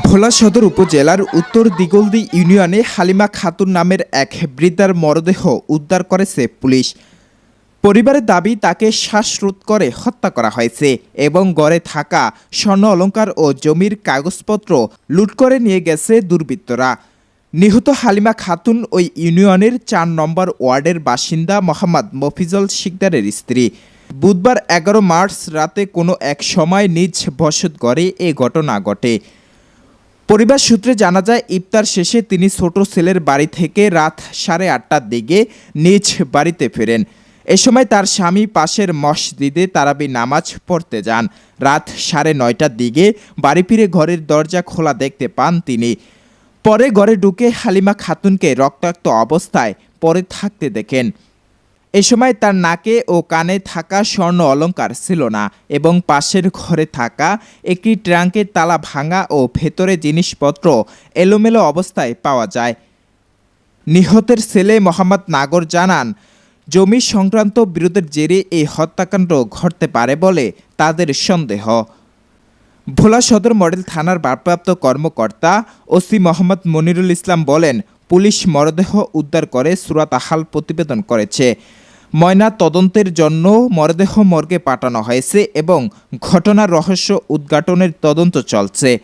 ভোলা সদর উপজেলার উত্তর দিগলদি ইউনিয়নে হালিমা খাতুন নামের এক বৃদ্ধার মরদেহ উদ্ধার করেছে পুলিশ। পরিবারের দাবি তাকে শ্বাসরোধ করে হত্যা করা হয়েছে এবং ঘরে থাকা স্বর্ণ অলংকার ও জমির কাগজপত্র লুট করে নিয়ে গেছে দুর্বৃত্তরা। নিহত হালিমা খাতুন ওই ইউনিয়নের ৪ নম্বর ওয়ার্ডের বাসিন্দা মোহাম্মদ মফিজল শিকদারের স্ত্রী। বুধবার ১১ মার্চ রাতে কোনো এক সময় নিজ বসতঘরে এ ঘটনা ঘটে। পরিবার সূত্রে জানা যায়, ইফতার শেষে তিনি ছোট ছেলের বাড়ি থেকে রাত 8:30টার দিকে নিজ বাড়িতে ফেরেন। এ সময় তার স্বামী পাশের মসজিদে তারাবি নামাজ পড়তে যান। রাত 9:30টার দিকে বাড়ি ফিরে ঘরের দরজা খোলা দেখতে পান তিনি। পরে ঘরে ঢুকে হালিমা খাতুনকে রক্তাক্ত অবস্থায় পড়ে থাকতে দেখেন। এ সময় তার নাকে ও কানে থাকা স্বর্ণ অলংকার ছিল না এবং পাশের ঘরে থাকা একটি ট্রাঙ্কের তালা ভাঙা ও ভেতরে জিনিসপত্র এলোমেলো অবস্থায় পাওয়া যায়। নিহতের ছেলে মোহাম্মদ নাগর জানান, জমি সংক্রান্ত বিরোধের জেরে এই হত্যাকাণ্ড ঘটতে পারে বলে তাদের সন্দেহ। ভোলা সদর মডেল থানার ভারপ্রাপ্ত কর্মকর্তা ওসি মোহাম্মদ মনিরুল ইসলাম বলেন, পুলিশ মরদেহ উদ্ধার করে সুরাত-আহাল প্রতিবেদন করেছে। ময়না তদন্তের জন্য মরদেহ মর্গে পাঠানো হয়েছে এবং ঘটনার রহস্য উদ্ঘাটনের তদন্ত চলছে।